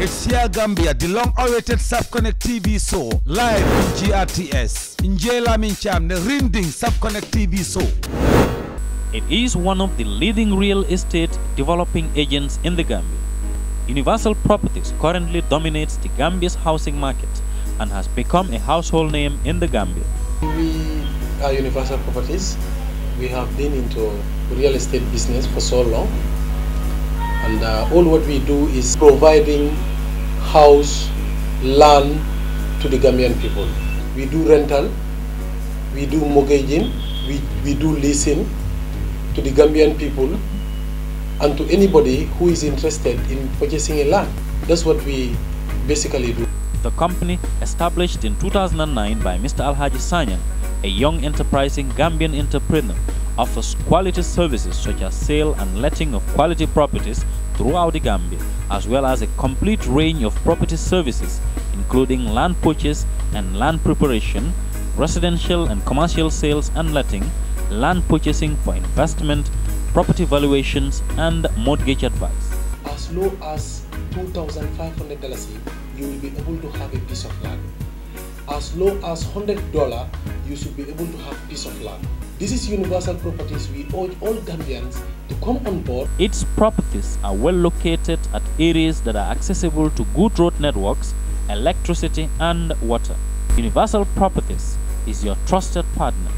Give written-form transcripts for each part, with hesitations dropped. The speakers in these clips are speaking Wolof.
It's here Gambia, the long-awaited Subconnect TV show, live on GRTS. Njela Mincham, the Rinding Subconnect TV show. It is one of the leading real estate developing agents in the Gambia. Universal Properties currently dominates the Gambia's housing market and has become a household name in the Gambia. We are Universal Properties. We have been into real estate business for so long, and all what we do is providing house, land to the Gambian people. We do rental, we do mortgaging, we do leasing to the Gambian people and to anybody who is interested in purchasing a land. That's what we basically do. The company, established in 2009 by Mr. Alhaji Sanyang, a young enterprising Gambian entrepreneur, offers quality services such as sale and letting of quality properties throughout the Gambia, as well as a complete range of property services, including land purchase and land preparation, residential and commercial sales and letting, land purchasing for investment, property valuations, and mortgage advice. As low as $2,500, you will be able to have a piece of land. As low as $100, you should be able to have a piece of land. This is Universal Properties. We urge all Gambians to come on board. Its properties are well located at areas that are accessible to good road networks, electricity, and water. Universal Properties is your trusted partner.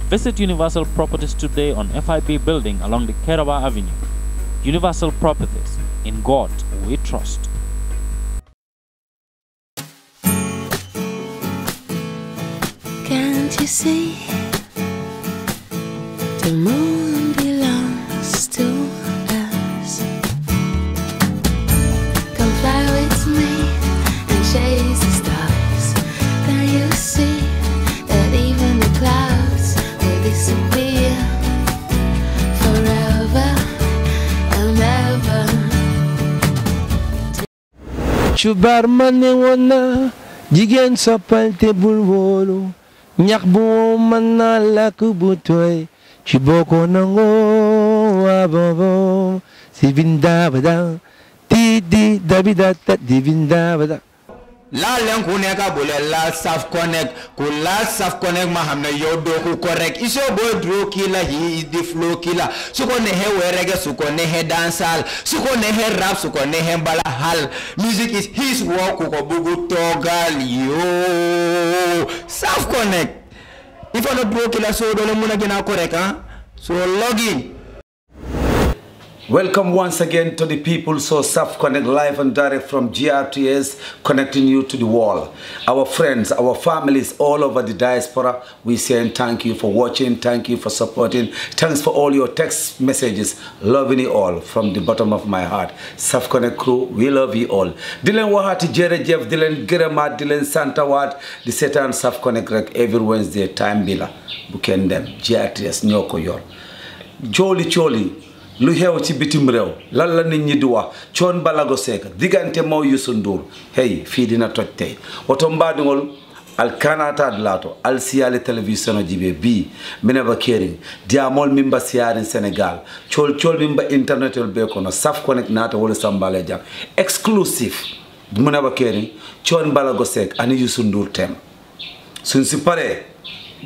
Visit Universal Properties today on FIB building along the Kerawa Avenue. Universal Properties, in God we trust. Can't you see the moon belongs to us? Come fly with me and chase the stars. Can you see that even the clouds will disappear forever and ever? Chubar manewana jigen sopal tebul wolu nyak bu manala kubutoy chiboko nango abobo sivinda bada ti di dabida ta divinda bada la len ku ne ka bole la Saf Connect ku la Saf Connect ma hamne yo do ku correct iso boy dro killer he is the flow killer su ko ne he werege su ko ne he dancehall su ko ne he rap su ko ne he bala hal music is his work ku ko bugu togal yo Saf Connect if I not dro killer so do le muna gina correct so log in. Welcome once again to the people. So Saf Connect live and direct from GRTS, connecting you to the world. Our friends, our families all over the diaspora, we saying thank you for watching, thank you for supporting, thanks for all your text messages, loving you all from the bottom of my heart. Saf Connect crew, we love you all. Dilen wahati jere Jeff, Dilen Geramat, Dilen Santa Wat, the Satan Saf Connect rek every Wednesday time bila bukendem GRTS nyoko yor. Choli lu xew ci bitim rew lan la nit ñi di wax Thione Ballago Seck digante mo Youssou Ndour hey fi dina toj tay woto mbadingol al kanata dlato al siyale television jibe bi minaba kering diamol mimba siyarin Senegal chol mimba internet be kono Saf Connect nata wala sambale jam exclusive minaba kering Thione Ballago Seck ani Youssou Ndour tem suñ ci paré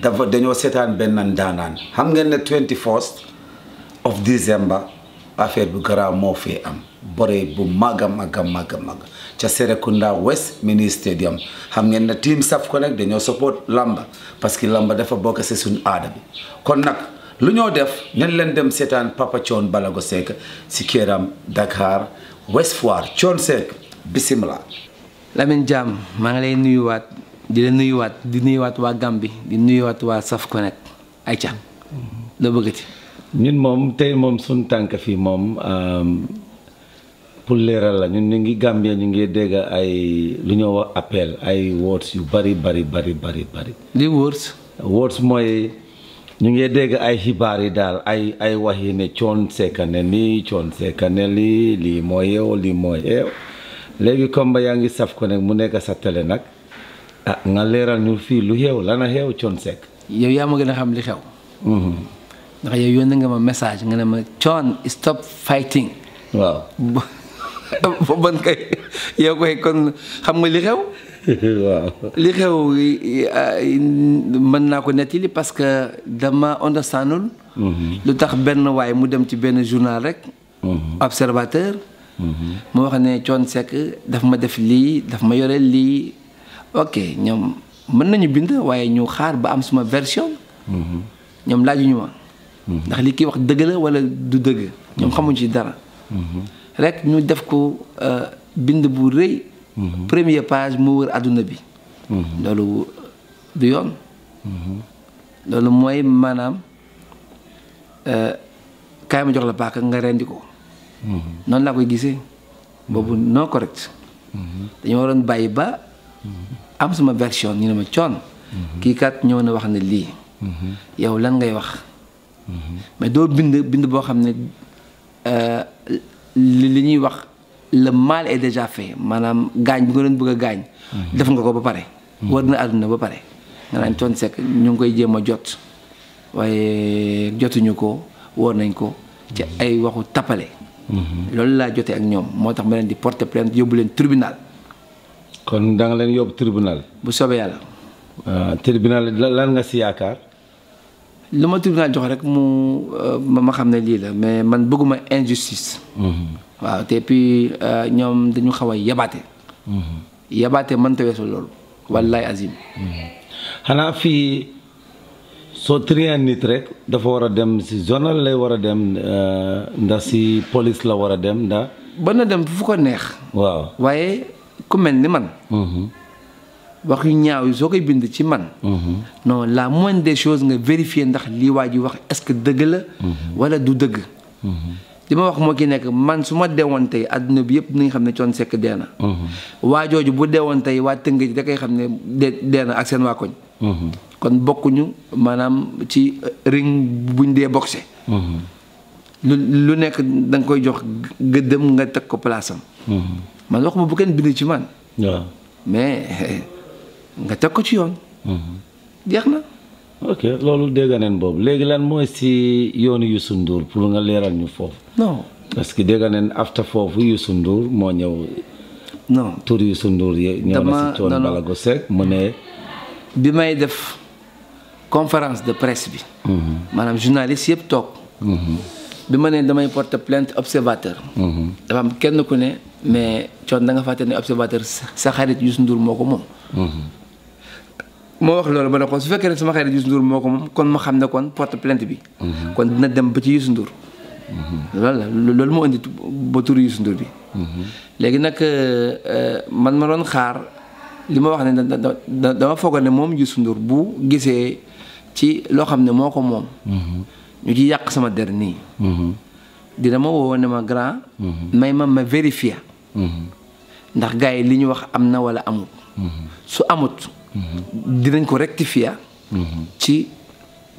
dafa dañoo sétane benn danan xam ngeen ne 21st of December affaire bu gara mo fi am bore bu maga ca Serekunda West Mini Stadium xam ngeen na team Saf Connect dañoo support lamba parce que lamba dafa bokk ci suñu aada bi kon nak lu ñoo def ñen leen dem sétane Papa Thione Ballago Seck ci kéram Dakar West Foire Thione Seck bismillah. Lamine Jam ma ngi lay nuyuwaat di nuyuwaat waa Gambie di nuyuwaat waa Saf Connect ayca lo bëggati ñun moom tey moom suñ tànk fii moom pour leeral la ñun ñu ngi Gambia ñu ngi dégg ay lu ñoo wax appel ay words yu bari li words mooy ñu ngi dégg ay xibaar yi daal ay wax yi ne Thione Seck ne nii Thione Seck ne lii mooy yeew léegi comme ba yaa ngi Saf Connect mu nekk sa télé nag nga leeral ñu fii lu xew lana xew Thione Seck yow yaa ma gën a xam li xew ndax yow yónnee nga ma message nga ne ma Thione stop fighting waaw ban kay yow koy kon xam nga li xew. waaw li xew mën naa ko nettali parce que dama understandul lu tax benn waay mu dem ci benn journal rek. observateur. mu wax ne Thione Seck daf ma def lii daf ma yore lii ok ñoom mën nañu bind waaye ñu xaar ba am suma version. ñoom laajuñu ma. ndax li kii wax dëgg la wala du dëgg. ñoom xamuñ ci dara. rek ñu def ko bind bu rëy. première page mu wër àdduna bi. loolu du yoon. loolu mooy maanaam kaay ma jox la paaka nga rendi ko. noonu laa koy gisee. boobu non correct. dañu waroon bàyyi ba am sama version ñu ne ma Thione. kii kat ñëw na wax ne lii. yow lan ngay wax. mais doo bind boo xam ne li ñuy wax le mal est déjà fait maanaam gaañ bi nga doon bëgg a gaañ. def nga ko ba pare. war na àdduna ba pare. nga naan Thione Seck ñu ngi koy jéem a jot waaye jotuñu ko woor nañ ko ci ay waxu tappale. loolu laa jotee ak ñoom moo tax ma leen di porter plainte yóbbu leen tribunal. kon da nga leen yóbbu tribunal. bu soobee yàlla. tribunal lan nga si yaakaar. lu ma tribunal jox rek mu ma xam ne lii la mais man bëgguma injustice. waaw te puis ñoom dañu xaw a yabaate. yabaate mënta weesu loolu. wallaay azim. xanaa fii soo triant nit rek dafa war a dem si zonal lay war a dem ndax si police la war a dem ndax. ba na dem fu ko neex. waaw waaye ku mel ni man. wax yu ñaaw yi soo koy bind ci man. non la moindre des choses nga vérifier ndax lii waa ji wax est-ce que dëgg la. wala du dëgg. li ma wax moo ki nekk man su ma deewoon tey adduna bi yëpp nañ xam ne Thione Seck dee na. waa jooju bu deewoon tey waa Tëngéej da koy xam ne dee na ak seen waa koñ. kon bokkuñu maanaam ci ring buñ dee boxe. lu nekk da nga koy jox gëddëm nga teg ko place am. man waxuma bu kenn bind ci man. waaw mais nga teg ko ci yoon. jeex na. ok loolu dégg neen boobu léegi lan mooy si yoonu Youssou Ndour pour nga leeral ñu foofu. non parce que dégg neen after foofu Youssou Ndour moo ñëw. non tur Youssou Ndour yi ñëw na si Thione Ballago Seck mu ne. bi may def conférence de presse bi. maanaam journaliste yëpp toog. bi ma ne damay porter plainte observateur. dafa am kenn ku ne mais Thione da nga fàtte ne observateur sa xarit Youssou Ndour moo ko moom. moo wax loolu ba ne ko su fekkee ne sama xarit Youssou Ndour moo ko moom kon ma xam ne kon porte plainte bi. kon dina dem ba ci Youssou Ndour. loolu moo indi ba turu Youssou Ndour bi. léegi nag man ma doon xaar li ma wax ne dama foogoon ne moom Youssou Ndour bu gisee ci loo xam ne moo ko moom. ñu ci yàq sama der nii. dina ma woo ne ma grand. may ma vérifier. ndax gars yi li ñu wax am na wala amut. su amut. dinañ ko rectifier. ci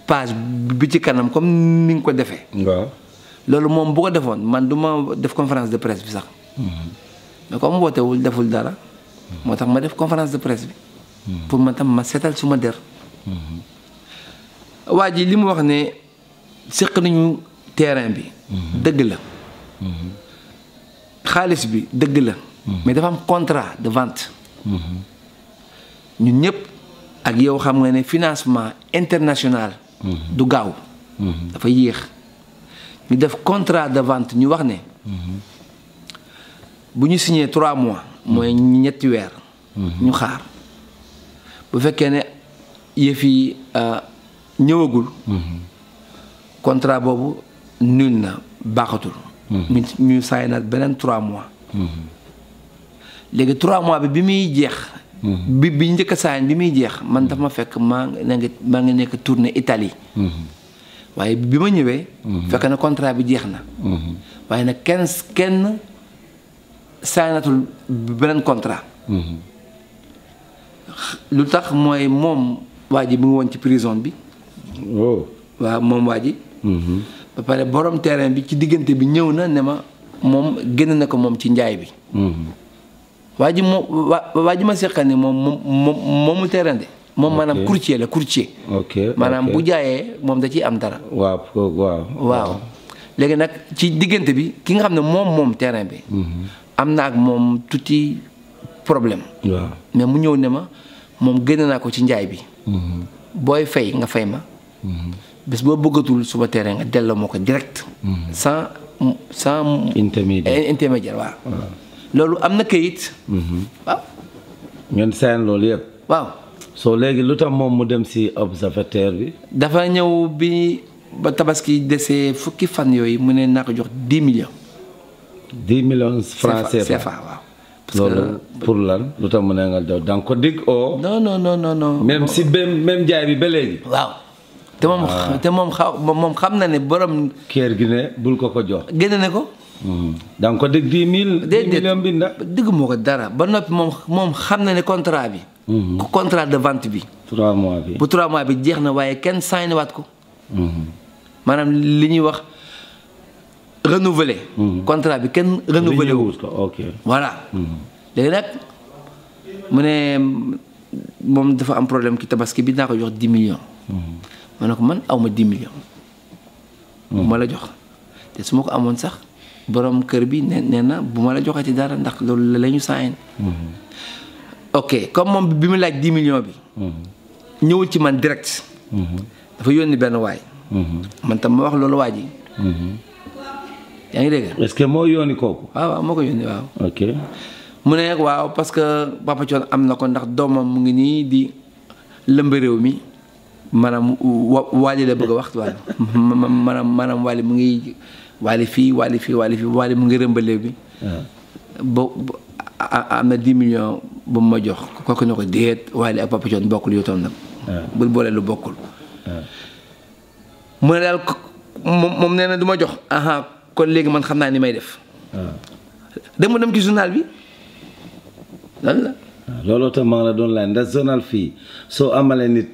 page bi ci kanam comme ni nga ko defee. waaw loolu moom bu ko defoon man du ma def conférence de presse bi sax. mais comme wootewul deful dara. moo tax ma def conférence de presse bi. pour man tam ma seetal suma der. waa ji li mu wax ne seq nañu terrain bi. dëgg la. xaalis bi dëgg la. mais dafa am contrat de vente. ñun ñëpp ak yow xam nga ne financement international. du gaaw. dafa yéex. ñu def contrat de vente ñu wax ne. bu ñu signé 3 mois. mooy ñetti weer. ñu xaar bu fekkee ne yëf yi ñëwagul. contrat boobu nul na baaxatul. ñu saay na beneen 3 mois. léegi 3 mois bi muy jeex. bi njëkk a saay bi muy jeex man dafa ma fekk maa ngi nekk tournée Italie. waaye bi ma ñëwee. fekk na contrat bi jeex na. waaye nag kenn saaynatul beneen contrat. lu tax mooy moom waa ji mu ngi woon ci prison bi. waaw moom waa ji. ba pare borom terrain bi ci diggante bi ñëw na ne ma moom génn na ko moom ci njaay bi. waa ji waa ji ma seqal ne moomu terrain de. moom maanaam courtier la courtier. maanaam bu jaayee moom da ciy am dara. waaw. léegi nag ci diggante bi ki nga xam ne moom terrain bi. am na ak moom tuuti problème. waaw mais mu ñëw ne ma moom génn naa ko ci njaay bi. booy fay nga fay ma. bés boo bëggatul suba terrain nga delloo ma ko direct. sans intermédiaire waaw. loolu am na kayit. waaw. ngeen seen loolu yëpp. waaw. soo léegi lu tax moom mu dem si observateur bi. dafa ñëw bi ba tabaski desee fukki fan yooyu mu ne naa ko jox 10 millions. 10 millions francs CFA waaw. loolu pour lan lu tax mu ne nga jox danga ko dig oo. non. même si même jaay bi ba léegi. waaw. te moom xam na ne borom. kër gi ne bul ko jox. génne ne ko. danga ko dig 10 millions bi ndax. digg moo ko dara ba noppi moom xam na ne contrat bi. contrat de vente bi. 3 mois bi. bu 3 mois bi jeex na waaye kenn signé waat ko. maanaam li ñuy wax renouveler. contrat bi kenn renouveler wut ko ok. voilà. léegi nag mu ne moom dafa am problème ki tabaski bi naa ko jox 10 millions. ma ne ko man aw ma 10 millions. bu ma la jox te su ma ko amoon sax borom kër bi nee na bu ma la joxati dara ndax loolu la ñu signé. ok comme moom bi mu laaj 10 millions bi. ñëwul ci man direct. dafa yónni benn waay. man tam ma wax loolu waa ji. yaa ngi dégg. est-ce que moo yónni kooku. waaw moo ko yónni waaw. ok. mu ne nag waaw parce que Papa Thione am na ko ndax doomam mu ngi nii di lëmb réew mi maanaam Wally la bëgg a wax waaw maanaam Wally mu ngi Wally fii Wally mu ngi rëmbalee bi. am na 10 millions bu mu ma jox kooku ne ko déet Wally ak Papa Thione bokkul yow tam nag. bul boole lu bokkul. mu ne daal moom nee na du ma jox. kon léegi man xam naa ni may def. dem ci journal bi lan la. looloo tax maa ngi la doon laaj ndax journal fii soo amalee nit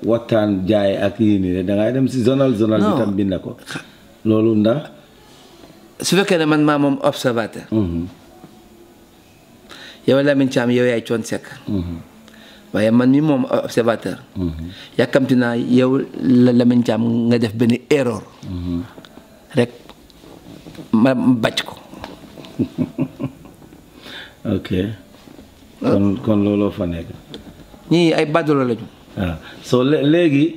waxtaan jaay ak yii nii da ngay dem si journal bi tam bind ko. loolu ndax. su fekkee ne man maa moom observateur. yow Lamine Thiam yow yaay Thione Seck. waaye man mi moom observateur. yàkkamti naa yow la Lamine Thiam nga def benn erreur. rek ma bàcc ko. ok. kon looloo fa nekk. ñii ay badolo lañu. waaw soo léegi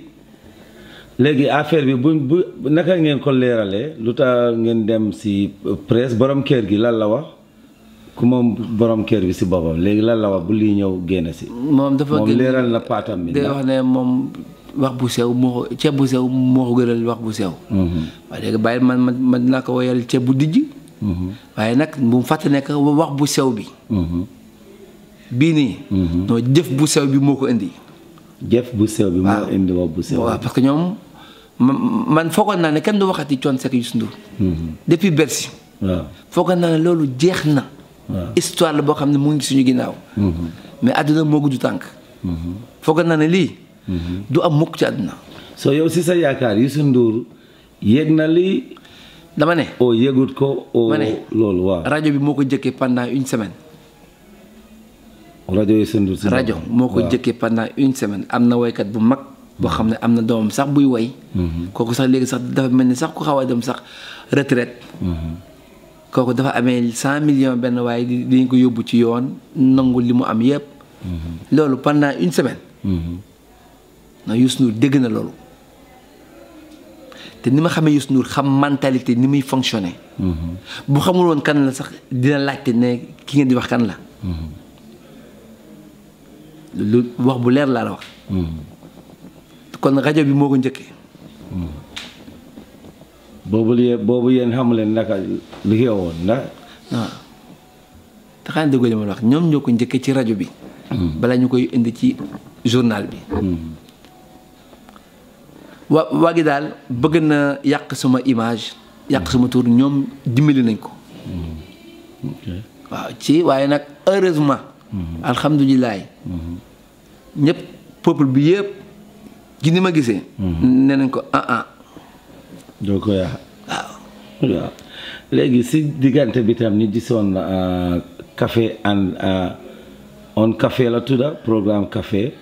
affaire bi bu naka ngeen ko leeralee lu tax ngeen dem si presse borom kër gi lan la wax ku moom borom kër bi si boppam léegi lan la wax bu lii ñëw génn si. moom dafa moom leeral na paatam bi. day wax ne moom wax bu sew moo ko ceeb bu sew moo ko gënal wax bu sew. waaye léegi bàyyi man dinaa ko woyal ceeb bu dijj. waaye nag bu mu fàtte nekk wax bu sew bi. bii nii. non jëf bu sew bi moo ko indi. jëf bu sew bi moo indi wax bu sew. waaw parce que ñoom man foogoon naa ne kenn du waxati Thione Seck Youssou Ndour. depuis Bercy. waaw foogoon naa ne loolu jeex na. histoire la boo xam ne mu ngi suñu ginnaaw. mais àdduna moo gudd tànk. foogoon naa ne lii. du am mukk ci àdduna. soo yow si sa yaakaar Youssou Ndour yéeg na lii. dama ne. oo yéegut ko oo loolu waaw. rajo bi moo ko jëkkee pendant une semaine. rajo Youssou Ndour si rajo moo ko jëkkee pendant une semaine am na woykat bu mag boo xam ne am na doomam sax buy woy. kooku sax léegi sax dafa mel ni sax ku xaw a dem sax retraite. kooku dafa amee 100 millions benn waaye dañ ko yóbbu ci yoon nangu li mu am yëpp. loolu pendant une semaine. non Youssou Ndour dégg na loolu. te ni ma xamee Youssou Ndour xam mentalité ni muy fonctionner. bu xamul woon kan la sax dina laajte ne ki ngeen di wax kan la. lu wax bu leer laa la wax. kon rajo bi moo ko njëkkee. boobu yéen xamu leen naka li xewoon ndax. non te xanaa déggoo li ma la wax ñoom ñoo ko njëkkee ci rajo bi. balaa ñu koy indi ci journal bi. waa gi daal bëgg na yàq sama image yàq sama tur ñoom dimbali nañ ko. waaw ci waaye nag heureusement. alhamdulilah. ñëpp peuple bi yëpp gi ni ma gisee. nee nañ ko doo ko yaa waaw léegi si diggante bi tam ñu gisoon café and on café la tudda programme café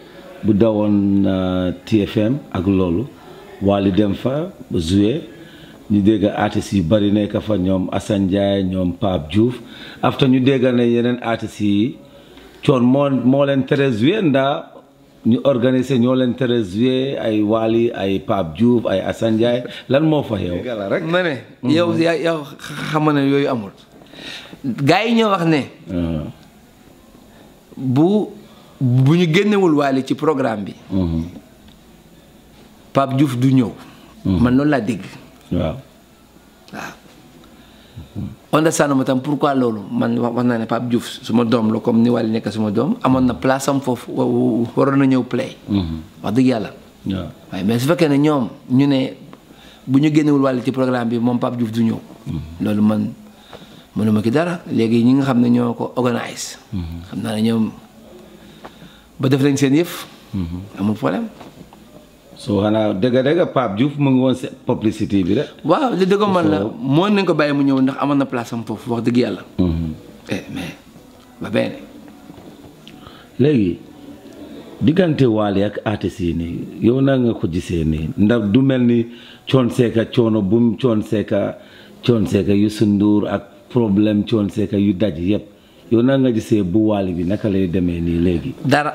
bu dawoon TFM ak loolu Wally dem fa ba joué ñu dégg artistes yu bari nekk fa ñoom Assane Ndiaye ñoom Pape Diouf after ñu dégg ne yeneen artistes yi coon moo leen tere jouer ndaa ñu organiser ñoo leen tere jouer ay Wally ay Pape Diouf ay Assane Ndiaye lan moo fa yow rek ma ne yow xam ne yooyu amul gars yi ñoo wax ne bu ñu génnewul Wally ci programme bi Pape Diouf du ñëw man loolu laa dégg waaw understand ma tam pourquoi loolu man wax naa ne Pape Diouf suma doom la comme ni Wally nekk suma doom amoon na place am foofu waroon na ñëw play wax dëgg yàlla waaye mais su fekkee ne ñoom ñu ne bu ñu génnewul Wally ci programme bi moom Pape Diouf du ñëw loolu man mënuma ki dara léegi ñi nga xam ne ñoo ko organise xam naa ne ñoom ba def nañ seen yëf amul problème so xanaa dëgg Pape Diouf mu ngi woon si publicité bi rek waaw li dëgg man la moo nañ ko bàyyi mu ñëw ndax amoon na place am foofu wax dëgg yàlla mais ba benn léegi diggante Wally ak artistes yi nii yow naa nga ko gisee nii ndax du mel ni Thione Seck coono bum Thione Seck Youssou Ndour ak problème Thione Seck yu daj yëpp yow naa nga gisee bu Wally bi naka lay demee nii léegi dara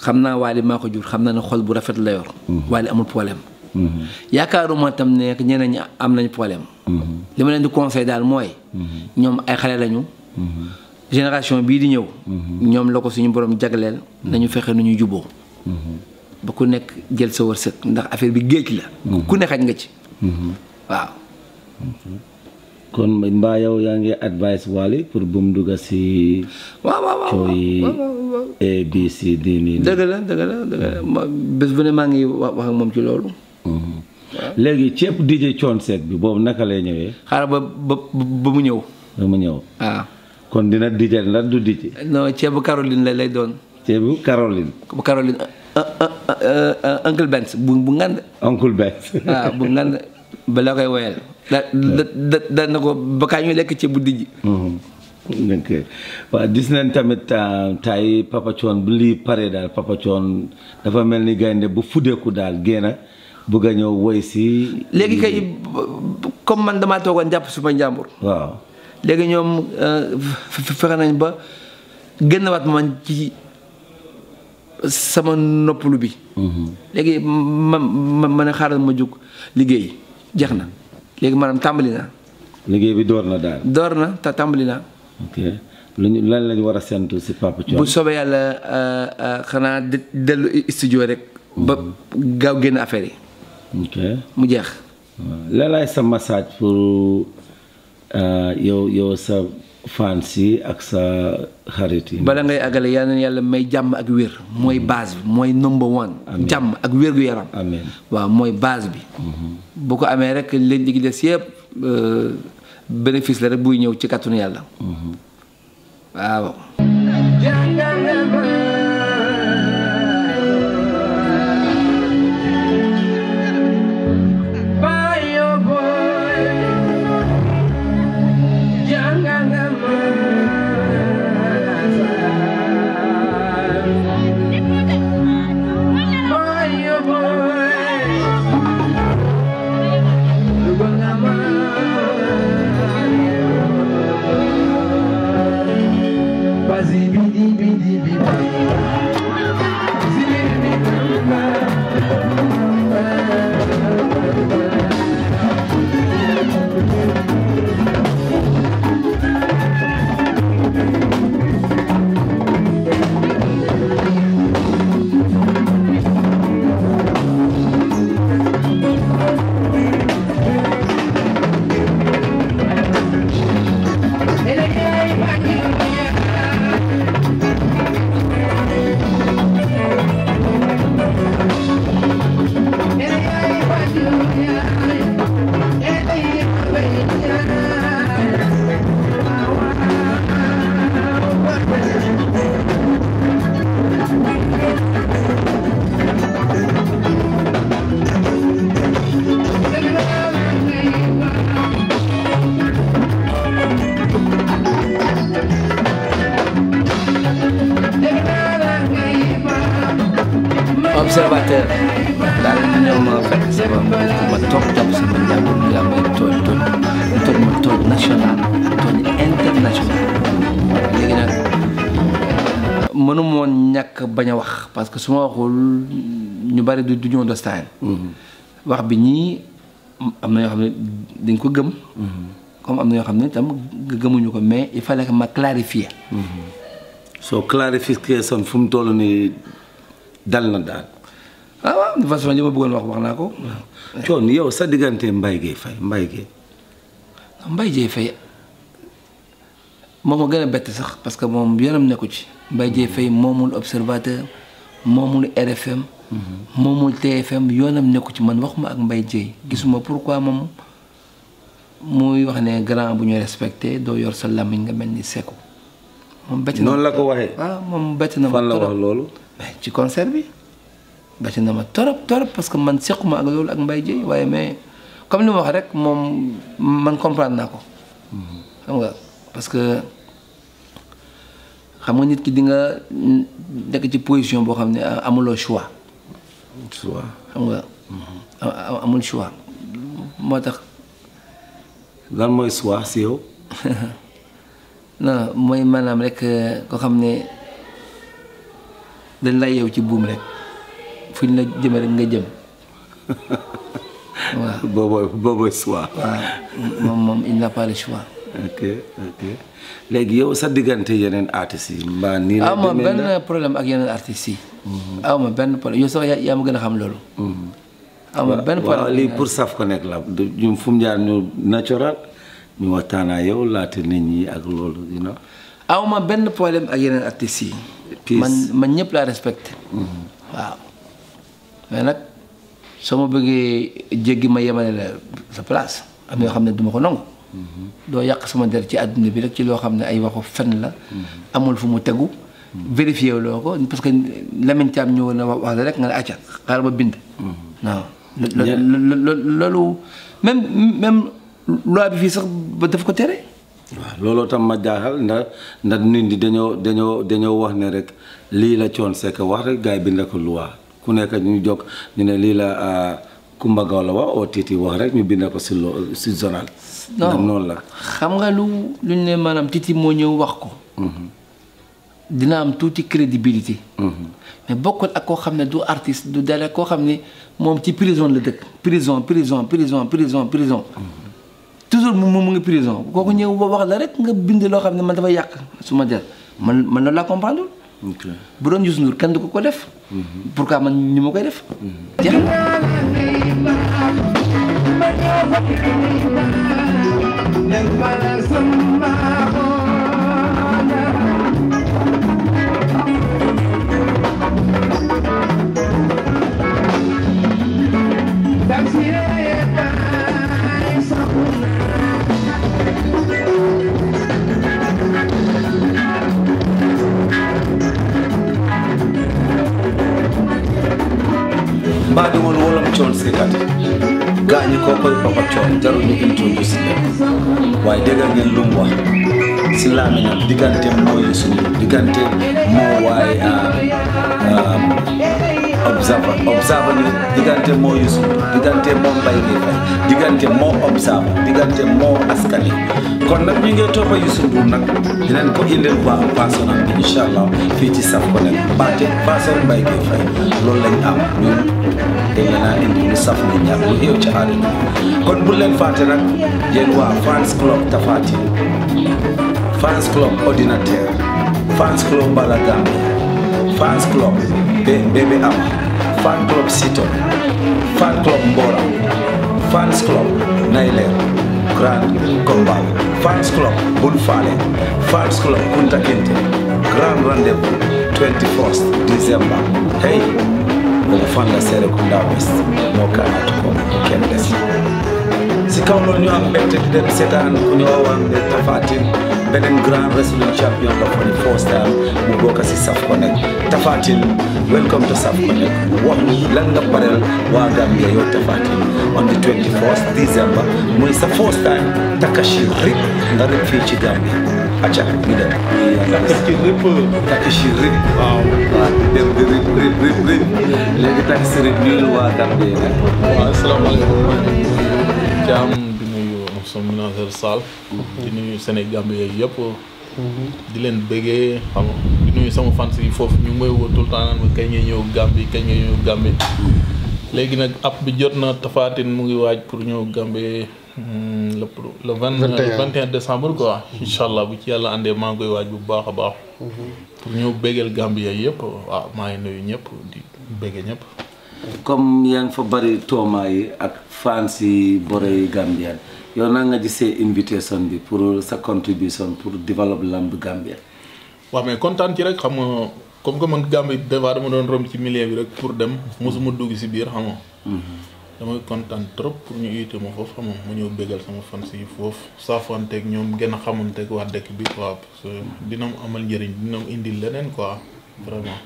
xam naa Wally maa ko jur xam naa ne xol bu rafet la yor Wally amul problème yaakaaruma tam ne ñeneen ñi am nañ problème li ma leen di conseil daal mooy ñoom ay xale lañu génération bii di ñëw ñoom la ko suñu borom jagleel nañu fexe nu ñu juboo ba ku nekk jël sa wërsëg ndax affaire bi géej la ku ne xaj nga ci waaw kon mbaa yow yaa ngi advice Wally pour bu mu dugga si waaw cooy ABCD nii dëgg la bés bu ne maa ngi wax ak moom ci loolu léegi ceeb DJ Thione Seck bi boobu naka lay ñëwee xaaral ba mu ñëw waaw kon dina DJ lan du DJ non ceebu Caroline lay doon ceebu Caroline Uncle Benz bu ngand Uncle Benz waaw bu ngand ba la koy woyal da na ko ba kaa ñu lekk ceebu dijji ok waaw gis nañ tamit tay Papa Thione bu lii pare daal Papa Thione dafa mel ni gaynde bu fudeeku daal génn bëgg a ñëw woy si léegi kay comme man damaa toogoon jàpp suma njàmbur waaw léegi ñoom fexe nañ ba génnawaat man ci sama noppalu bi léegi ma ne xaaral ma jóg liggéey jeex na léegi maanaam tàmbali naa liggéey bi door na daal door na te tàmbali naa ok lan lañ war a séntu si Papa Thione bu soobee yàlla xanaa dellu studio rek ba gaaw génn affaire yi ok mu jeex la laay sa message pour yow sa fans yi ak sa xarit yi bala ngay àggale yal na yàlla may jàmm ak wér mooy base bi mooy number one jàmm ak wér gu yaram amiin waaw mooy base bi bu ko amee rek li gi des yëpp bénéfice la rek buy ñëw ci kàttanu yàlla waaw observateur daal ñoo ma fekk sama ma toog jàpp sama njàmbur nga may tooñ national tooñ international léegi nag mënu moon ñàkk bañ a wax parce que su ma waxul ñu bari du ñu understand wax bi ñii am na yoo xam ne dañ ko gëm comme am na yoo xam ne tam gëmuñu ko mais il fallait que ma clarifier so clarification fu mu toll nii dal na daal waaw de façon li ma bëggoon wax naa ko Thione yow sa diggante Mbaye Gueye Faye moom ma gën a bett sax parce que moom yoonam nekku ci Mbaye Dieye Faye moomul observateur moomul RFM moomul TFM yoonam nekku ci man waxuma ak Mbaye Dieye gisuma pourquoi moom muy wax ne grand bu ñu respecté doo yor sa làmmiñ nga mel ni Seku moom bett na noonu la ko waxee waaw moom bett na ma fan la wax loolu ci concert bi bett na ma torop parce que man sequma ak loolu ak Mbaye Dieye waaye mais comme li ma wax rek moom man comprendre naa ko xam nga parce que xam nga nit ki di nga nekk ci position boo xam ne amuloo choix xam nga amul choix moo tax lan mooy choix si yow non mooy maanaam rek ko xam ne dañ lay yeew ci buum rek fu ñu la jëme rek nga jëm waaw boobooy choix waaw moom il n'a pas le choix ok léegi yow sa diggante yeneen artistes yi mbaa nii la aw ma benn problème ak yeneen artistes yi aw ma benn problème yow sax yaa ma gën a xam loolu aw ma benn problème waaw lii pour Saf Connect la ñu fu mu jaar ñu natural ñu waxtaanaa yow laata nit ñi ak loolu you know aw ma benn problème ak yeneen artistes yi man ñëpp laa respecté waaw mais nag soo ma bëggee jéggi ma yemale la sa place am yoo xam ne duma ko nangu doo yàq sama der ci àdduna bi rek ci loo xam ne ay waxu fen la amul fu mu tegu vérifié loo ko parce que Lamine Thiam ñëw na wax la rek nga ne acca xaaral ma bind non loolu même loi bi fii sax ba daf ko tere waaw looloo tam ma jaaxal ndax nit ñi dañoo wax ne rek lii la Thione Seck wax rek gars yi bind ko loi ku nekk ñu jóg ñu ne lii la Kumba Gawlo wax oo Titi wax rek ñu bind ko si journal non noonu la xam nga lu ñu ne maanaam Titi moo ñëw wax ko dina am tuuti crédibilité mais bokkul ak koo xam ne du artiste du dara koo xam ne moom ci prison la dëkk prison toujours mu ngi prison kooku ñëw wax la rek nga bind loo xam ne man dafa yàq su ma der man loolu laa comprendre bu doon Youssou Ndour kenn du ko def pourquoi man ñu ma koy def jeex mbaɗi won wolom Thione Seck gaañi ko koye Papa Thione jarul ñu introduce leen waaye déggal ngeen lu mu wax si laaminam diggante moo Youssou Ndour diggante moo waaye observer ni diggante moo Youssou Ndour diggante moo Mbaye Gueye Faye diggante moo observer diggante moo askani kon nag ñu ngi toppa Youssou Ndour nag dinañ ko indil waa personam bi incha allah fii ci Saf Connect baate person Mbaye Gueye Faye loolu lañ am ñun dañ leen a indi lu saf ni ñaar lu xew ci àdduna kon bu leen fàtte nag yéen waa fans club Tapha Tine fans club ordinateur fans club Bala Gambia fans club Bébé Ama fan club Sito fan club Mbora fans club Nailer Grand Combat fans club Bun Fale fans club Kunta Kinte grand rendez-vous 21st December hey boobu fan la Serekunda West moo kaanaatu ko kenn des si kaw loolu ñu am mbégte di dem seetaan ku ñu woowaan de Tapha Tine beneen grand wrestling champion ba for the first time mu bokk si Saf Connect Tapha Tine welcome to Saf Connect wax lan nga pareel waa Gambia yow Tapha Tine on the 21st December muy sa first time Takashi rip nga rip fii ci Gambia acca ñu dem takk ci rip takk ci rip waaw di dem di rip léegi takk ci rip ñu waa Gambie nag waaw asalaamaaleykum jaam di nuyu sama manager Sall di nuyu Sénégambie yëpp di leen bëggee xam di nuyu sama fans yi foofu ñu may woo tout le temps naan ma kañ ngay ñëw Gambie léegi nag app bi jot na Tapha Tine mu ngi waaj pour ñëw Gambie le 21 décembre quoi incha allah bu ci yàlla àndee maa ngi koy waaj bu baax a baax pour ñëw bëggeel Gambie yëpp waaw maa ngi nuyu ñëpp di bëggee ñëpp comme yaa ngi fa bari tooma yi ak fans yi Borey Gambien yow naa nga gisee invitation bi pour sa contribution pour développer lamb Gambia. waaw mais kontaan ci rek xam nga comme que man Gambie des fois dama doon romb ci milieu bi rek pour dem mosuma dugg si biir xam nga damay kontaan trop pour ñu invité ma foofu xam nga mu ñëw bégal sama fans yi foofu saafanteeg ñoom gën a xamanteeg waa dëkk bi quoi parce que dina mu amal njëriñ dina mu indil leneen quoi vraiment.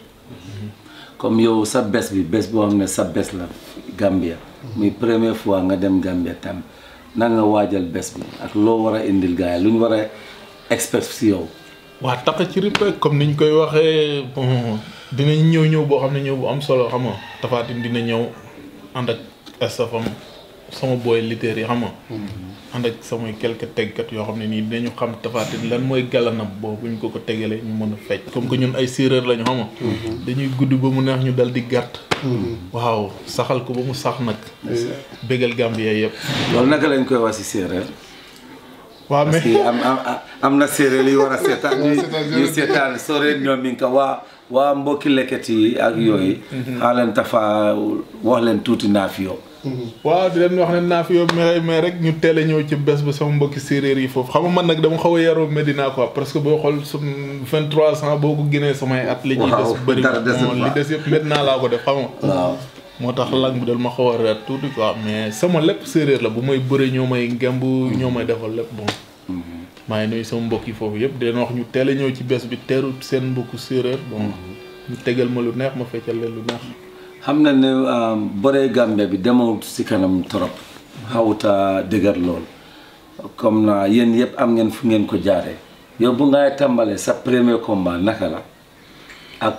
comme yow sa bés bi bés boo xam ne sa bés la Gambia muy première fois nga dem Gambia tam na nga waajal bés bi ak loo war a indil gars yi lu ñu war a expect si yow. waa takk ci rip comme niñ koy waxee bon dinañ ñëw boo xam ne ñëw bu am solo xam nga Tapha Tine dina ñëw ànd ak stafam sama boy littér yi xam nga ànd ak samay quelques teggkat yoo xam ne nii dinañu xam Tapha Tine lan mooy galanam boobu ñu ko tegalee ñu mën a fecc comme que ñun ay séeréer lañu xam nga dañuy gudd ba mu neex ñu dal di gàtt waaw saxal ko ba mu sax nag bégal Gambie yëpp loolu naka lañ koy wax si séeréer waaw mais parce que am na séeréer yi war a seetaan ñu seetaan sore ñoom mi ngi ko waa mbokki lekket yi ak yooyu xaaleen Tafa wax leen tuuti naaf yow waaw di leen wax ne naaf yow mais rek ñu teel a ñëw ci bés ba sama mbokki séeréer yi foofu xam nga man nag dama xaw a yaroo Medina quoi parce que boo xool su 23 ans boo ko génnee samay at li ñuy des bëri li des yëpp Medina laa ko def xam nga waaw moo tax lang bi dal ma xaw a reer tuuti quoi mais sama lépp séeréer la bu may bëre ñoo may ngemb ñoo may defal lépp bon maa ngi nuyu sama mbokk yi foofu yëpp di leen wax ñu teel a ñëw ci bés bi teeru seen mbokku séeréer bon ñu tegal ma lu neex ma feccal leen lu neex xam na ne Borey Gambia bi demawut si kanam trop xawuta dëgër lool comme na yéen yëpp am ngeen fu ngeen ko jaaree yow bu ngay tàmbalee sa premier combat naka la ak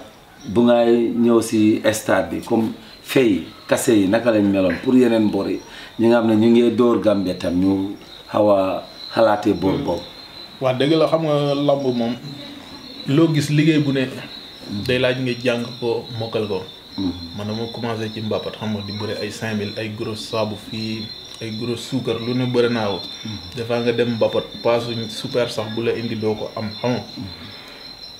bu ngay ñëw si stade bi comme fay kase yi naka lañ meloon pour yeneen bor yi ñi nga xam ne ñu ngi door Gambia tam ñu xaw a xalaatee boor boobu waa dëgg la xam nga lamb moom loo gis liggéey bu ne day laaj nga jàng ko mokkal ko man dama commencé ci mbappat xam nga di bëre ay 5000 ay gros saabu fii ay gros suukar lu ne bëri naa ko dafaa nga dem mbappat paasuñ super sax bu la indi doo ko am xam nga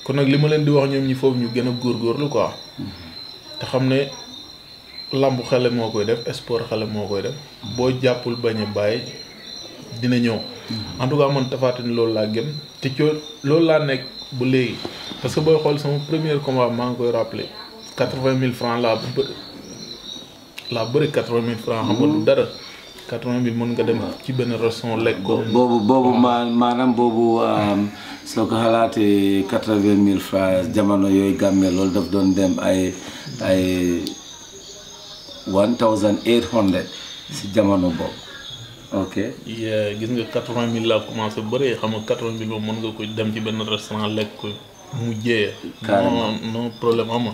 kon nag li ma leen di wax ñoom ñi foofu ñu gën a góorgóorlu quoi te xam ne lamb xale moo koy def sport xale moo koy def boo jàppul bañ a bàyyi dina ñëw en tout cas man Tapha Tine loolu laa gëm te loolu laa nekk bu léegi parce que booy xool sama premier combat maa ngi koy rappelé 80 000 francs laa bëri 80 000 francs xam nga du dara 80 000 mën nga dem ci benn restaurant lekk ko boobu maanaam boobu soo ko xalaatee 80 000 francs jamono yooyu Gambie loolu daf doon dem ay 1800 si jamono boobu ok gis nga 80 000 laa commencé bëree xam nga 80 000 moom mën nga ko dem ci benn restaurant lekk ko mu jéyee non problème ama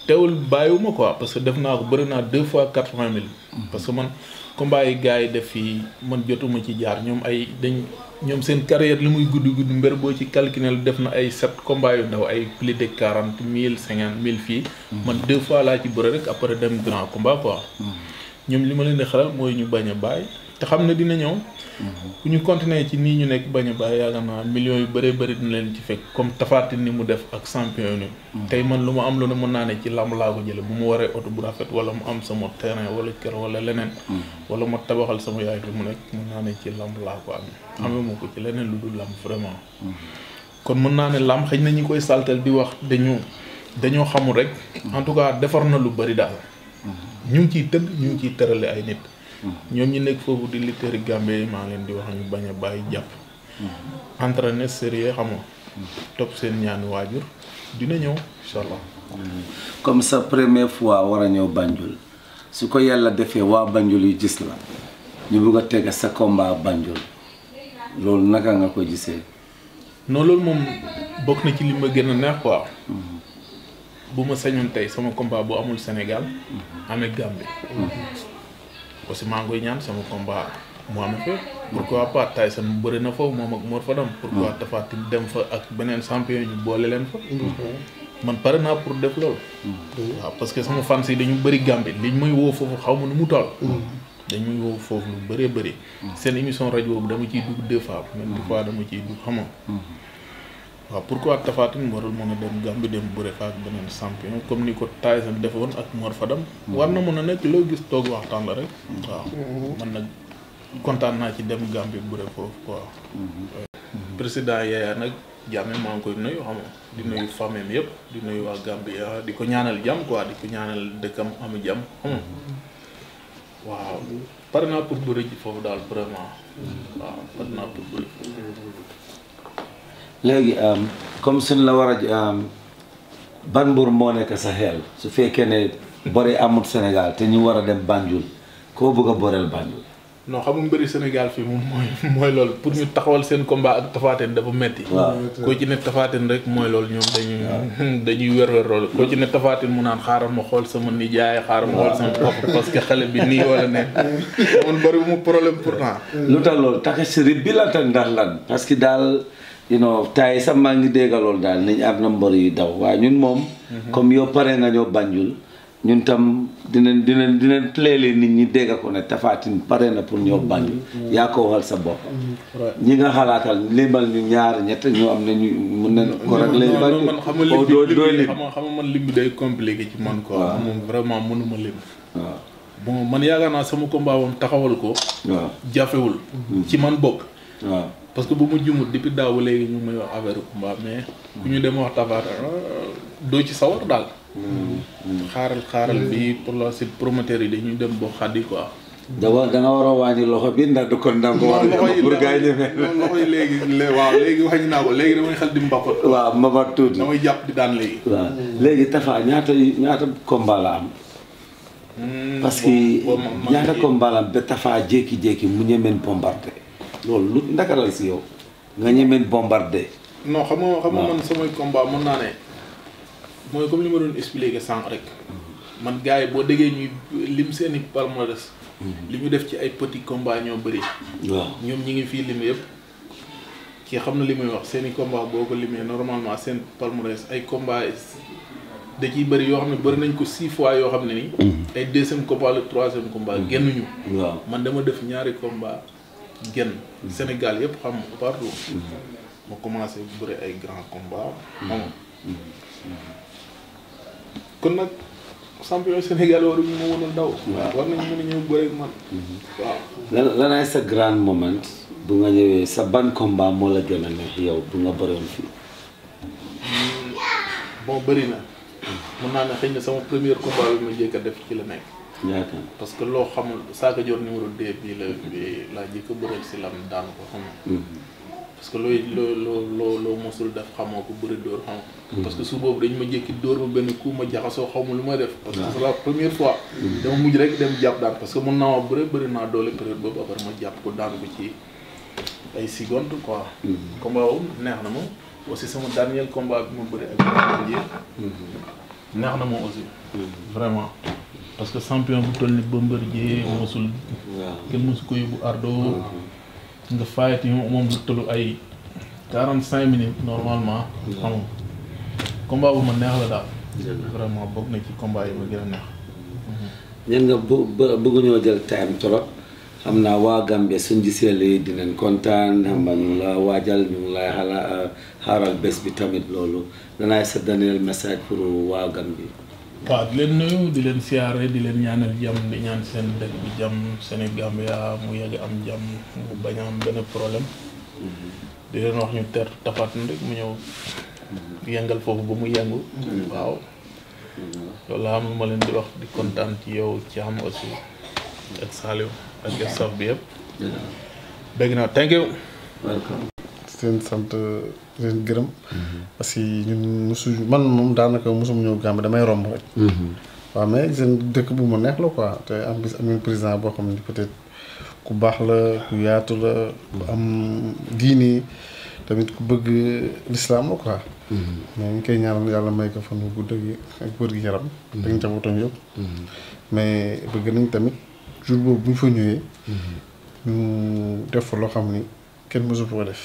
teewul bàyyiwuma quoi parce que def naa ko bëri naa 2 fois 80 000 parce que man combat yi gars yi def fii man jotuma ci jaar ñoom seen carrière li muy gudd mbir boo ci calculer def na ay 7 combats yu ndaw ay plus de 40 000 50 000 fii man 2 fois laa ci bëri rek après dem grand combat quoi ñoom li ma leen di xelal mooy ñu bañ a bàyyi te xam ne dina ñëw bu ñu continuer ci nii ñu nekk bañ a bàyyi yaakaar naa millions yu bëree bëri dina leen ci fekk comme Tapha Tine ni mu def ak champion ni tey man lu ma am lu ne mën naa ne ci lamb laa ko jële bu mu waree oto bu rafet wala mu am sama terrain wala kër wala leneen wala ma tabaxal sama yaay bi mu nekk mën naa ne ci lamb laa ko amee ma ko ci leneen lu dul lamb vraiment kon mën naa ne lamb xëy na ñi koy saltel di wax dañoo xamul rek en tout cas defar na lu bëri daal ñu ngi ciy tëdd ñu ngi ciy tërale ay nit ñoom ñi nekk foofu di littéri Gambie maa leen di wax ñu bañ a bàyyi jàpp entraîner sérieux xam nga topp seen ñaani waajur dina ñëw incha allah comme sa première fois war a ñëw Banjul su ko yàlla defee waa Banjul yu gis la ñu bëgg a teg sa combat Banjul loolu naka nga ko gisee non loolu moom bokk na ci li ma gën a neex quoi. bu ma sañoon tey sama combat bu amul Sénégal amee Gambie. aussi maa ngi koy ñaan sama combat mu amee fa. pourquoi pas Tyson mu bëri na foofu moom ak Mor Fadam. pourquoi Tapha Tine dem fa ak beneen champion ñu boole leen fa. man pare naa pour def loolu. waaw parce que sama fans yi dañu bëri Gambie liñ may woo foofu xaw ma nu mu toll. dañuy woo foofu lu bëree bëri. seen émission rajo boobu dama ciy dugg 2 fois même 2 fois dama ciy dugg xam nga. waaw pourquoi Tapha Tine warul mën a dem Gambie dem bëre fa ak beneen champion comme ni ko Tyson defoon ak Mor Fadam. war na mën a nekk loo gis toog waxtaan la rek. waaw man nag kontaan naa ci dem Gambie bëre foofu quoi. président Yaya nag Jammeh maa ngi koy nuyu xam nga di nuyu famille yëpp di nuyu waa Gambia di ko ñaanal jàmm quoi di ko ñaanal dëkkam am jàmm xam nga waaw pare naa pour bëri ji foofu daal vraiment waaw pare naa pour bëri foofu. léegi comme suñ la war a ban mbër moo nekk sa xel su fekkee ne bëri amul Sénégal te ñu war a dem Banjul koo bëgg a bëreel Banjul. non xam nga mbëri Sénégal fii moom mooy loolu pour ñu taxawal seen combat ak Tapha Tine dafa metti koo ci ne Tapha Tine rek mooy loolu ñoom dañuy wér loolu koo ci ne Tapha Tine mu naan xaaral ma xool sama nijaay xaaral ma xool sama papa parce que xale bi nii wala ne man bëri mu problème pourtant. lu tax loolu tax sirip bi la tax ndax lan parce que daal tay sax maa ngi dégg loolu daal nañ am na mbër yu daw waaye ñun moom comme yow pare nga ñoo Banjul ñun tam dinañ plailer nit ñi dégg ko ne Tapha Tine pare na pour ñoo Banjul yaa ko waxal sa bopp ñi nga xalaatal limal ñu ñaar ñett ñu am ne ñu mun nañ ko rek lay Banjul man xam nga man lim bi day compliqué ci man quoi moom vraiment mënuma lim waaw bon man yaakaar naa sama combat moom taxawal ko waaw jafewul ci man bokk waaw parce que bu mu jumut depuis daaw ba léegi ñu may wax affaire combat mais ku ñu dem wax Tapha Tine doo ci sawar daal xaaral bi pour la suite promoteur yi dañuy dem boo xaddi quoi da nga war a wàññi loxo bi ndax du ko ndam ko war a pour gars yi loxo yi léegi waaw léegi wàññi naa ko léegi damay xel di mbapat waaw mbapat tuuti damay jàpp di daan léegi waaw léegi Tapha ñaata combat la am parce que ñaata combat la am ba Tapha jékki-jékki mu ñemeen bombardé loolu lu ndaka la si yow nga ñemeen bombardé non xam nga man samay combat mën naa ne mooy comme li ma doon expliquer sànq rek man gars yi boo déggee ñuy lim seeni palmarès li ñu def ci ay petit combat ñoo bëri waaw ñoom ñi ngi fii lim yëpp kii xam na li muy wax seeni combat boo ko limee normalement seen palmarès ay combat da ciy bëri yoo xam ne bëri nañ ko 6 fois yoo xam ne ni ay 2e combat le 3e combat génnuñu waaw man dama def ñaari combat génn Sénégal yëpp xam partout ma commencé bëri ay grand combat xam kon nag champion Sénégal waruñu ma mën a daw war nañ mën a ñëw bëri ak man waaw lanay sa grand moment bu nga ñëwee sa ban combat moo la gën a neex yow bu nga bëroon fii bon bëri na mën naa ne xëy na sama premier combat bi ma jëkk a def ci la nekk ñaata parce que loo xamul Saaka Joor numéro 2 bii laa jëkk a bëreel si lam daan ko xam parce que loo mosul def xamoo ko bëri dóor xam parce que su boobu dañ ma jékki dóor ma benn coup ma jaxasoo xaw ma lu may def parce que c'est la première fois dama mujj rek dem jàpp daan parce que mën naa ma bëri naa doole période boobu après ma jàpp ko daan ko ci ay secondes quoi combat boobu neex na ma aussi sama dernier combat bi ma bëri ak Bombardier neex na ma aussi vraiment parce que champion bu toll ni Bombardier mosul kenn mosu ko yóbbu ardo nga fayati moom lu tollu ay 45 minutes normalement xam nga combat bu ma neex la daal vraiment bokk na ci combat yi ma gën a neex ñen nga bëgg ñoo jël time trop xam naa waa Gambie suñ gisee lii dinañ kontaan xam nga ñu ngi la waajal ñu ngi lay xaaral bés bi tamit loolu danaay sa dernier message pour waa Gambie waaw di leen nuyu di leen siyaare di leen ñaanal jàmm di ñaan seen dëkk bi jàmm Sénégambia mu yàgg am jàmm mu bañ a am benn problème di leen wax ñu ter Tapha Tine rek mu ñëw yëngal foofu ba mu yëngu waaw loolu la am lu ma leen di wax di kontaan ci yow ci am aussi ak Saliou ak staff bi yëpp dégg naa thank you seen sant leen gërëm parce que ñun man moom daanaka mosuma ñëw Gambie damay romb rek waaw mais seen dëkk bu ma neex la quoi te am bis am président boo xam ne peut-être ku baax la ku yaatu la ku am diini tamit ku bëgg l'islam la quoi. mais ñu koy ñaanal yàlla may ko fan wu gudd ak wér gi yaram. ak njabootam yëpp. mais bëgg nañ tamit jour boobu bu ñu fa ñëwee. ñu def fa loo xam ni kenn mësu fa ko def.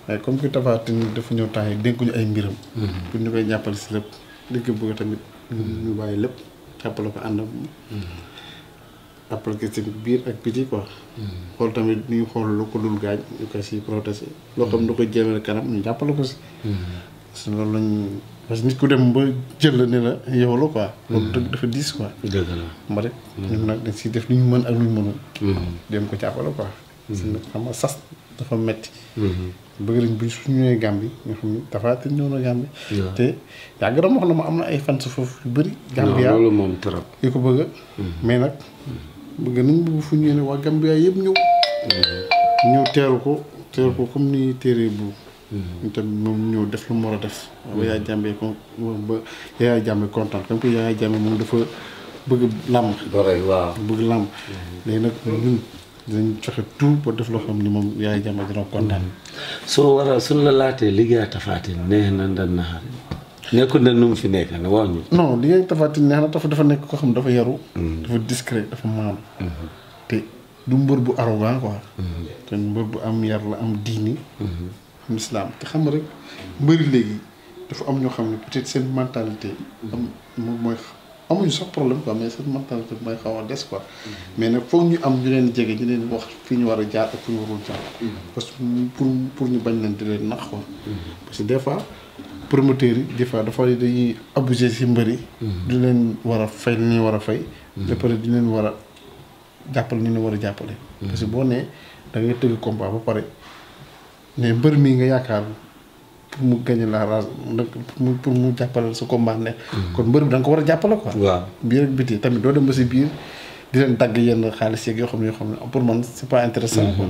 mais comme que Tapha Tine dafa ñëw temps yi dénkuñu ay mbiram. pour ñu koy jàppale si lépp li ko bëgg tamit. ñu bàyyi lépp jàppale ko ànd ak jàppale ko si biir ak biti quoi. xool tamit ñu xool lu ko dul gaañ ñu koy si protéger. loo xam ne da koy jéemale kanam ñu jàppale ko si. parce que loolu lañ parce que nit ku dem ba jël la ne la yow la quoi. loolu dëgg dafa diis quoi. dëgg la ma rek ñun nag dañ siy def lu ñu mën ak lu ñu mënul. dem ko jàppale quoi. parce que xam nga sas dafa metti bëgg nañ bu suñu ñëwee Gambie nga xam ni Tapha Tine ñëw na Gambie. te yàgg na wax na ma am na ay fans foofu yu bëri. Gambia loolu moom trop. yu ko bëgg mais nag bëgg nañ bëgg fu ñu ne waa Gambia yëpp ñëw. ñëw teeru ko comme ni téere bu. ñu tamit moom ñëw def lu mu war a def. ba Yaya Jammeh ba Yaya Jammeh kontaan comme que Yaya Jammeh moom dafa bëgg làmb. waaw bëgg làmb. léegi nag ñun dinañ joxe tout pour def loo xam ni moom Yaya Jammeh dina kontaan. soo waral suñ la laatee liggéey Tapha Tine neex na ndan naxari nekkul na nu mu fi nekk na wax ñu. non liggéey Tapha Tine neex na dafa nekk koo xam ne dafa yaru. dafa discret dafa maanu. te du mbër bu arrogant quoi. te mbër bu am yar la am diini. am islam te xam nga rek mbëri léegi dafa am ñoo xam ne peut-être seen mentalité. moom mooy amuñu sax problème quoi mais seen mentalité mooy xaw a des quoi. mais nag foog ñu am ñu leen jege ñu leen wax fi ñu war a jaar ak fi ñu warul jaar. parce que pour ñu bañ leen di leen nax quoi. parce que des fois promoteurs yi des fois dafa dañuy abuser ci mbëri. di leen war a fay li ñuy war a fay. ba pare di leen war a jàppale ni ñu war a jàppale. parce que boo nee da ngay tëgg combat ba pare mais mbër mii nga yaakaar pour mu gagner la race pour mu jàppale sa combat ne. kon mbër bi da nga ko war a jàppale quoi. waaw biir ak biti tamit doo dem ba si biir di leen dagg yenn xaalis yeeg yoo xam ne pour man c'est pas intéressant quoi.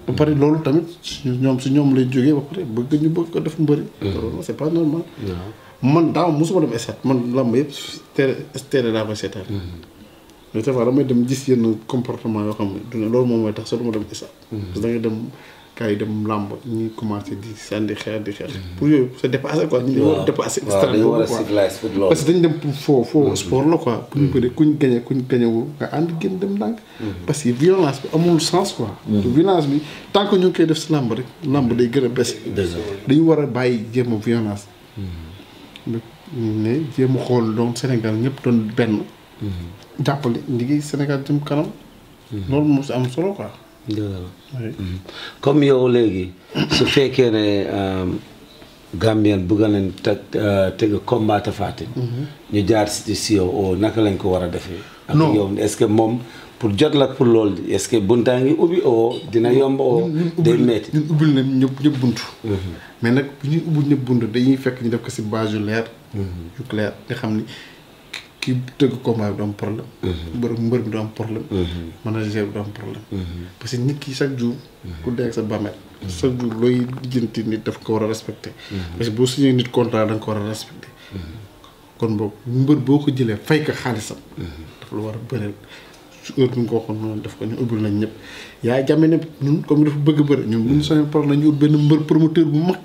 ba pare loolu tamit si ñoom lay jógee ba pare bëgg ko def mbëri. loolu c'est pas normal. man daaw mosuma dem stade man lamb yëpp télé laa koy seetaan. mais des fois damay dem gis yenn comportement yoo xam ne du ne loolu moom mooy tax sax du ma dem stade. parce que da ngay dem gars yi dem làmb ñuy commencé di sànni xeer di xeex. pour yooyu c'est dépassé quoi. ñu ngi war a dépassé. dañu war a civilisé pour loolu. parce que dañu dem pour foo sport la quoi. pour ñu bëri kuñ gañewul nga ànd génn dem ndànk. parce que violence bi amul sens quoi. violence bi tant que ñu ngi koy def si làmb rek làmb day gën a bés. dañu war a bàyyi jéem a violence. ne jéem a xool donc Sénégal ñëpp doon benn. jàppale liggéey Sénégal jëm kanam. loolu moo si am solo quoi. comme yow léegi su fekkee ne Gambien bëgg nañ teg combat Tapha Tine ñu jaar si yow naka lañ ko war a defee. ak yow est-ce que moom pour jot la pour loolu est-ce que buntaa ngi ubbi dina yomb day metti. ñun ubbil nañ ñëpp buntu. mais nag bu ñuy ubbil ñëpp buntu dañuy fekk ñu def ko si base yu leer. yu clair nga xam ni. ki tëgg combat bi du am problème. mbër bi du am problème. manager bi du am problème. parce que nit ki chaque jour. ku dee ak sa bàmmeel. chaque jour looy lijjanti nit daf ko war a respecté. parce que boo signé nit contrat da nga ko war a respecté. kon boog mbër boo ko jëlee fay ko xaalisam. dafa la war a bëreel su heure bi nga ko waxoon noonu def ko ñu ubbil nañ ñëpp. Yaya Jammeh ne ñun comme dafa bëgg bëri ñun bu ñu soññee problème ñu ut benn mbër promoteur bu mag.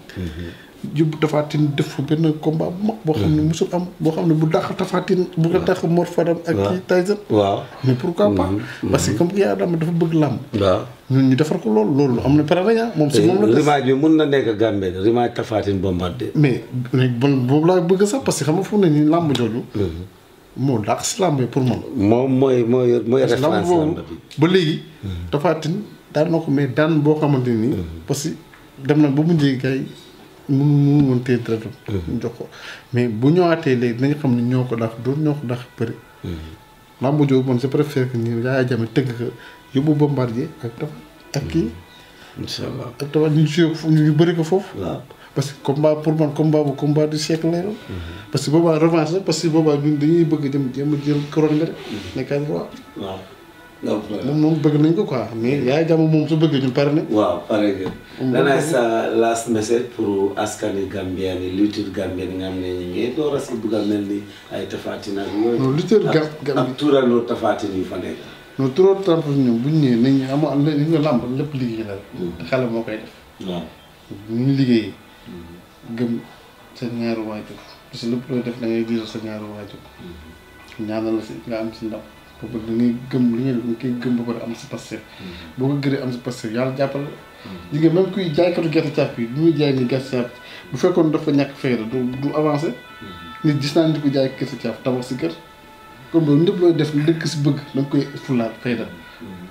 yóbbu Tapha Tine def fa benn combat bu mag boo xam ne musul am boo xam ne bu dàq Tapha Tine bu ko dàq Mor Fadam ak kii Tyson. waaw mais pourquoi pas. parce que comme Yaya Jammeh dafa bëgg làmb. waaw ñun ñu defar ko loolu am na pare nañu moom si moom la. rematch bi mun na nekk Gambie rematch Tapha Tine Bombardier. mais bon boobu laa bëgg sax parce que xam nga fu mu ne nii làmb jooju. moo dàq si làmb yi pour man. moom mooy référence làmb bi ba léegi. Tapha Tine daan na ko mais daan boo xamante ni. parce que dem na ba mu njëkk kay. mënu woon téye dara ñu jox ko mais bu ñëwaatee léegi dinañ xam ne ñoo ko dàq doon ñoo ko dàq bëri. làmb jooju man je préfère que ñu Yaya Jammeh tëgg ko yóbbu Bombardier ak kii. incha allah ak Tapha ñu bëri ko foofu. waaw parce que combat pour man combat du siècle lay doon. parce que boobaa revanche la parce que boobaa ñun dañuy bëgg dem jéem a jël couronne bi rek. nekkaat roi. waaw. moom bëgg nañ ko quoi mais Yaya Jammeh moom su bëggee ñun pare nañ. waaw pare nga. danay sa last message pour askani Gambien yi lutteur Gambien yi nga xam ne ñu ngi door a si bëgg a mel ni ay Tapha Tine ak yooyu. non lutteur Gambien ak tuuraloo Tapha Tine yi fa nekk. non tuuraloo Tapha Tine ñoom bu ñu ñëwee nañ ñu amoon li nga làmb lépp liggéey la. xale moo koy def. waaw ñu liggéeyee gëm sa ñaari waajur parce que lépp looy def da ngay diisal sa ñaari waajur ñaanal la si nga am si ndam boobu da ngay gëm li ngay def nga koy gëm ba pare am si pasteur boo ko gëree am si pasteur yàlla jàppal la li nga même kuy jaaykatu gerte caaf bi bi muy jaay ni gerte caaf bu fekkoon dafa ñàkk fayda du avancé nit gis naa ni ko jaay gerte caaf tabax si kër comme loolu lépp looy def dëkk si bëgg da nga koy fulaat fayda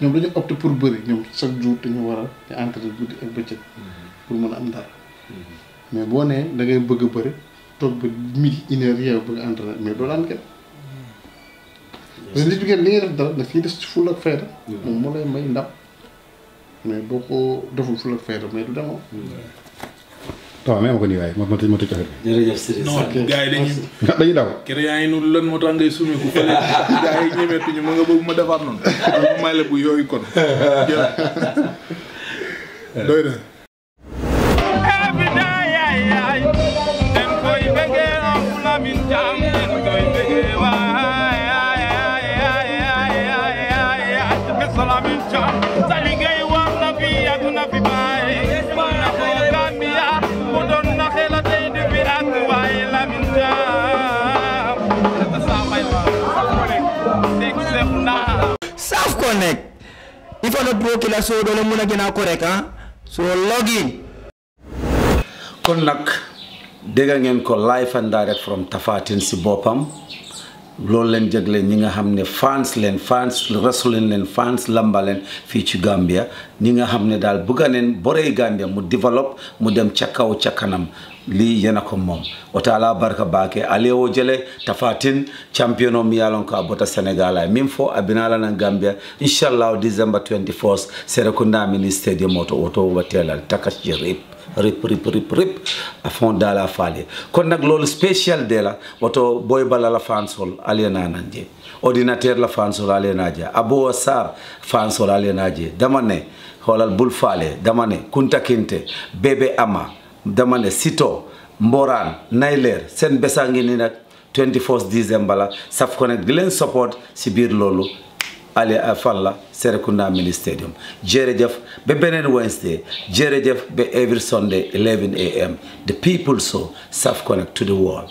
ñoom dañu opté pour bëri ñoom chaque jour dañu war a di entraîner guddi ak bëccëg pour mën a am dara mais boo nee da ngay bëgg a bëri toog ba midi une heure yow bëgg a entraîner mais doo daan kenn mais nit bi ngeen li ngay def dara daf ciy des ci ful ak fayda moom moo lay may ndam mais boo ko deful ful ak fayda mais du demoo waaw même ko nii waaye ma tëj affaire bi. jërëjëf Serigne non gars yi dañuy daw. client yi noonu lan moo tax ngay sumé ku fële gars yi ñemeetuñu ma nga bëgg ma defaat noonu ma may la bu yooyu kon jël doy na. Saf Connect. If I not broke la so do le muna gina correct so login. kon nag dégg ngeen ko live and direct from Tafatin si boppam loolu leen jégle ñi nga xam ne fans wrestling leen fans lamba leen fii ci Gambia ñi nga xam ne daal bëgga neen borey Gambia mu develop mu dem ca kaw ca kanam lii yena ko moom wataala barka baake alewo jele Tafatin champion o mi yalon ko abota Senegal ay min fo abinala na Gambia inshallah December 24th Serekunda mini stadium auto watelal takas je rip a fond dans la falle kon nag loolu spécial de la woto boy bala la fansol aliena nanje ordinateur la fansol aliena ja abo sar fansol aliena je dama ne xoolal bul faale dama ne kunta kinte bébé ama dama ne sito mboran nayler seen besa ngi ni nag 24th December la Saf Connect di leen support si biir loolu Ali Afalla Serekunda Mini Stadium jërëjëf ba beneen Wednesday jërëjëf ba every Sunday 11 a.m. the people so Saf Connect to the world.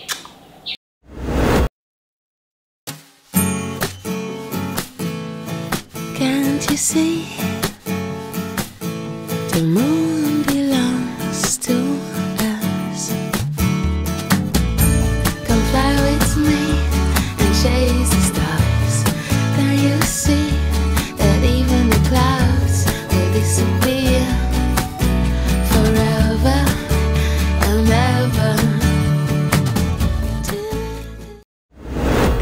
Can't you see the moon belongs to us? Come fly with me and chase the stars. Can you see that even the clouds will disappear forever and ever?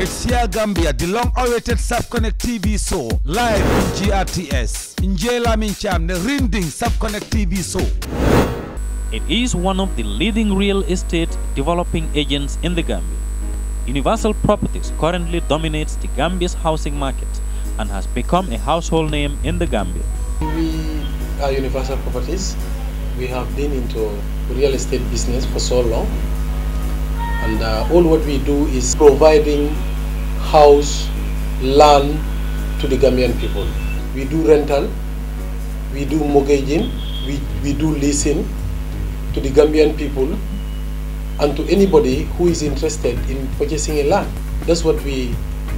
It's here Gambia, the long-awaited Saf Connect TV show, live on GRTS. Njela Mincham, the Rinding Saf Connect TV show. It is one of the leading real estate developing agents in the Gambia. Universal Properties currently dominates the Gambia's housing market and has become a household name in the Gambia. We are Universal Properties. We have been into real estate business for so long, and all what we do is providing house, land to the Gambian people. We do rental, we do mortgaging, we do leasing to the Gambian people and to anybody who is interested in purchasing a land. That's what we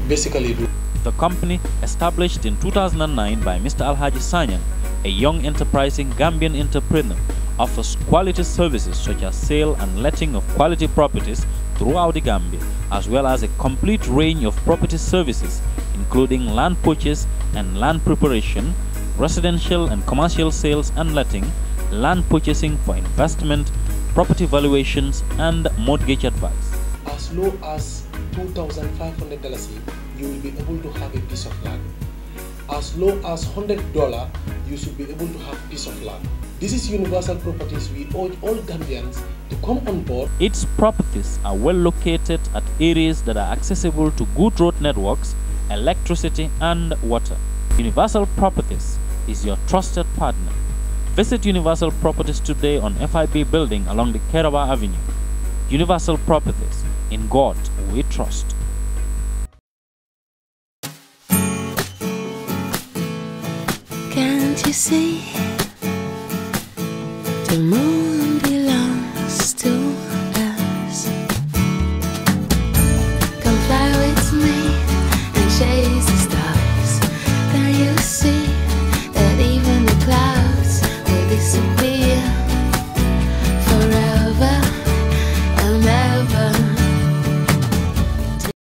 basically do. The company, established in 2009 by Mr. Alhaji Sanyan, a young enterprising Gambian entrepreneur, offers quality services such as sale and letting of quality properties throughout the Gambia, as well as a complete range of property services, including land purchase and land preparation, residential and commercial sales and letting, land purchasing for investment, property valuations, and mortgage advice. As low as $2,500, you will be able to have a piece of land. As low as $100, you should be able to have a piece of land. This is Universal Properties. We urge all Gambians to come on board. Its properties are well located at areas that are accessible to good road networks, electricity, and water. Universal Properties is your trusted partner. Visit Universal Properties today on FIB Building along the Kerawa Avenue. Universal Properties, in God we trust. Can't you see the moon